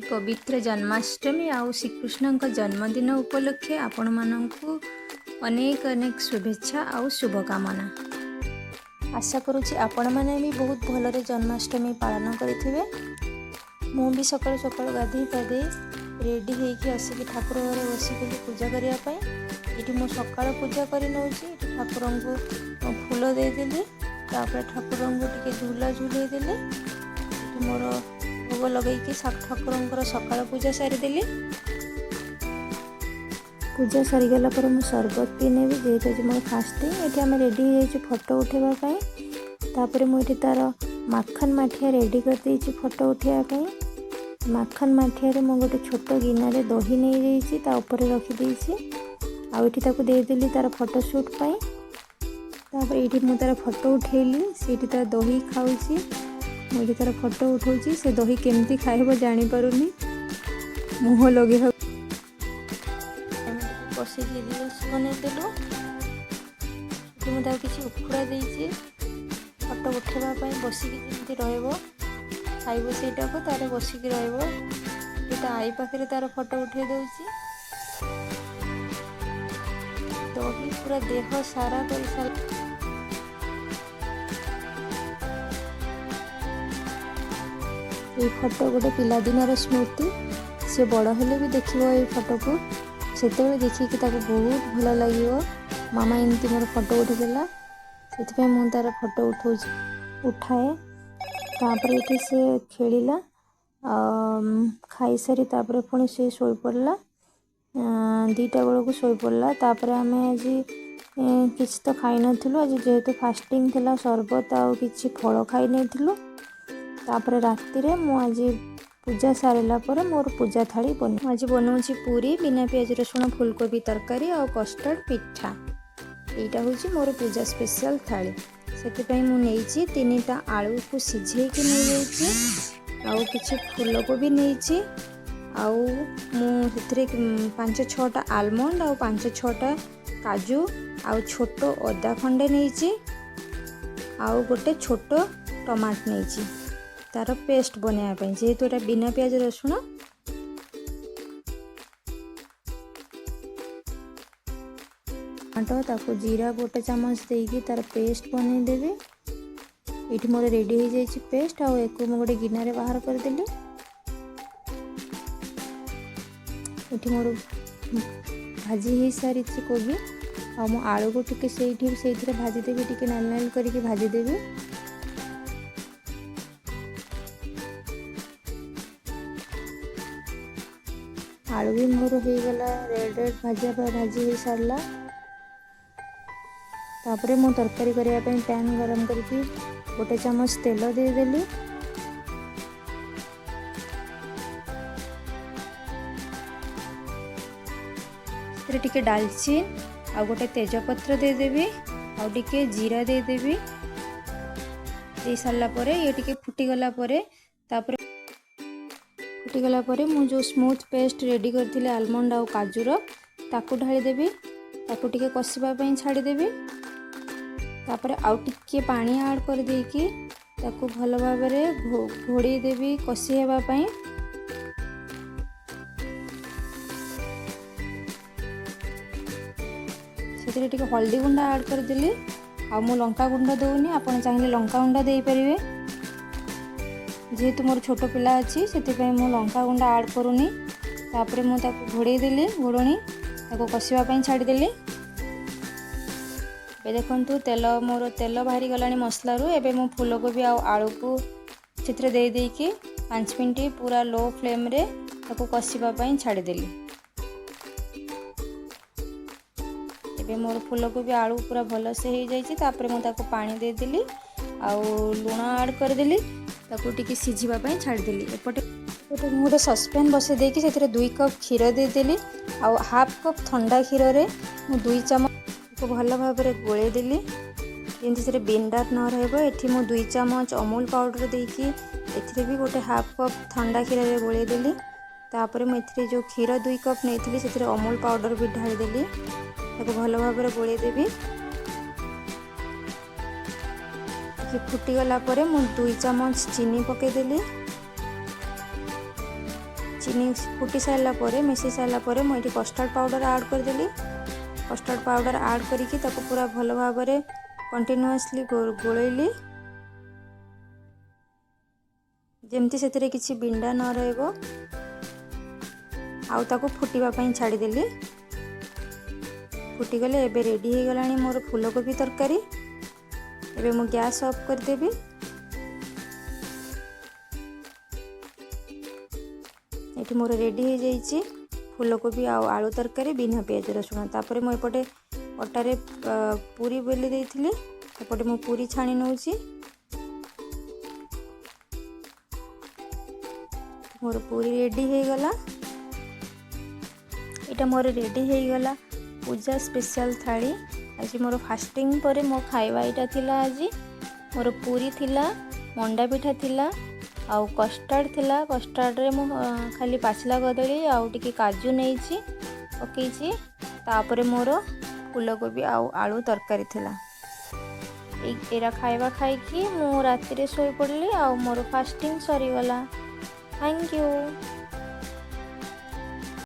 पवित्र जन्माष्टमी आउ श्रीकृष्ण जन्मदिन उपलक्षे आपण मानू अनेक अनेक शुभेच्छा आउ शुभकामना। आशा करुँची आपण मैंने भी बहुत भलरे जन्माष्टमी पालन करेंगे। मु भी सकाल सकाल गाधे पाधे रेडी होकर आसिक ठाकुर घरे बसिक पूजा करने। ये मु सकाल पूजा कर ठाकुर को फूल देदेली ठाकुर को झूला झूलेदेली मोर भोग लगे ठाकुर सकाल पूजा सारीदेली। पूजा सारीगला मुझे सरबत पीने भी जेहेतु मोर फास्टिंग ये आम रेडी हो फोटो उठेबापी। तापर मुझे तार माखन माठिया रेडी कर देछि फोटो उठेबापी। माखन माठिया मु गोटे छोट गिनारे दही नहीं जापर रखिदे आठी देदेली तार फोटो शूट पाई। तापर ये मुझे तार फोटो उठेली सीटी तार दही खाऊँ मुझे तार फोटो उठाऊँ से दही केमती खाइब जानीपारुनी मुह लगे बसिक रिल्स बनईदेलु। मुझे किसी उखुड़ा देती फोटो उठेबापी बसिक जमी रब खाइब से तार बसिक रही आई पाखे तार फोटो उठे दौची दही पूरा देह सारा कर सारा। ये फोटो गोटे पिलादिनर स्मृति सी बड़ हेले भी देखिए ये फोटो को से देखिए बहुत भल लगे। मामा एमती मोर फोटो उठेदेला से मुझे तार फोटो उठाए। तापर ये से खेला खाई सारी तापर पुणी से शोई पड़ला 2टा बेलू को शोई पड़ला। तापर आम आज किसी तो खाई नथिलु आज जेहेतु फास्टिंग थिला सरबत आ किसी फल खाई नहीं। तापर राति रे मु आज पूजा सारा पर मोर पूजा थाली बन आज बनाऊँगी पूरी बिना पियाज रसुण फुलकोबी तरकारी और कस्टर्ड पिठा। यहाँ हूँ मोर पूजा स्पेशल थाली से 3टा आलू को सिझे कि नहीं किसी फुलकोबी नहीं आउ मुझे 5-6टा आलमंड और 5-6टा काजू आउ छोट अदा खंडे नहीं आउ गोटे छोट टमाट नहीं तार पेस्ट बनवाई जेहेतु एटा बिना पियाज रसुण। टमाटो ताको जीरा 1 चामच देकी तार पेस्ट बनईदेवी। ये मोर रेडी हो जाए पेस्ट आउ एक गोटे गिनारे बाहर करदेली। ये मोर भाजी हो सारी कोबी आ आलू को टिके से भाजीदेवी टिके नाल नाल करके भाजीदेवी। आलू भी मोर हो गला रेड रेड भाजिया भाजी हो सारा। तापर मु तरकारी करने पैन गरम करके 1 चामच तेल देदेली। टिके डालचीन आ गोटे तेजपत्र देदेवी आ टिके जीरा देदेवी। दे सारा पर ये टिके फुटीगला फुटीगला मु जो स्मूथ पेस्ट रेडी करथिले आलमंड आ काजूर ताकू ढाली देवी। ताकू टिके कषिबापी छाड़ीदेवी। तापर आउ टिके पानी ऐड कर देकी ताकू भल भाव घोड़े देवी कषि हेबापी। से टिके हल्दी गुंड ऐड करदेली आ मु लंका गुंड दौनी आपन चाहिए लंका गुंड दे पारिबे। जेहेतु मोर छोट पिला अच्छी से मु लंका गुंड ऐड करूनी। तापर मु ताकू घोड़े देली घोड़नी ताकू कषिबापी छाड़ीदेली। ए देखंतु तेल मोर तेल बाहरी गलानी मसलारू। एबे मु फूलकोबी आ आलू को चित्र दे देकी 5 मिनट पूरा लो फ्लेम रे ताकू कषिबापी छाड़ीदेली। एबे मोर फूलकोबी आलू पूरा भल से हो जाइए। तापर मु ताकू पानी देदेली आउ लुण ऐड करदेली ताकू टिके सिझिबापी छाड़ीदेली। एपटे गोटे ससपैन बसई देकी से 2 कप क्षीर देदेली आउ हाफ कप ठंडा क्षीर रे मु 2 चामच को भल भाव गोलेदेली जमी से बिंडार न रही। मु 2 चामच अमूल पाउडर देकी एथिरे भी गोटे हाफ कप ठंडा क्षीर रे गोलेदेली। तापर मुझे जो क्षीर 2 कप नहीं से अमूल पाउडर भी ढालीदेली ताको भल भाव गोलेदेवी। फुटीगला मु 2 चामच चीनी पकईदेली। चीनी फुटी सारा मिसई सारापर मुझे कस्टर्ड पाउडर ऐड करदेली। कस्टर्ड पाउडर ऐड करके पूरा भल भाव में कंटिन्यूअसली गोलैली जमती से किसी बिंडा न रहिबो। आउ ताको फुटिबा पई छाड़ीदेली। फुटिगले एबे रेडी हो गलानी मोर फूलकोबी तरकारी। एबे मु गैस ऑफ कर देबी। एठी मोर रेडी हो जाइछि फूलकोबी आ आलू तरकारी बिना पियाज रसुण। तापर मु एपटे अटारे पूरी बेली देइथिली। एपटे मु पूरी छाणी नउछि। मोर पूरी रेडी हो गला। एटा मोर रेडी हो गला पूजा स्पेशल थाली। आज मोर फास्टिंग पर मो खाइबा एटा थिला। आज मोर पूरी थिला, मंडा पिठा थिला आउ कस्टर्ड थिला। कस्टर्ड रे मो खाली पाचला कदली आउ टिके काजू नेइछि पकेइछि। तापरे मोर फूलकोबी आउ आलू तरकारी थिला। एरा खाइबा खाइकी मु राति रे सोई पड़ली आउ मोर फास्टिंग सरी गला। Thank you.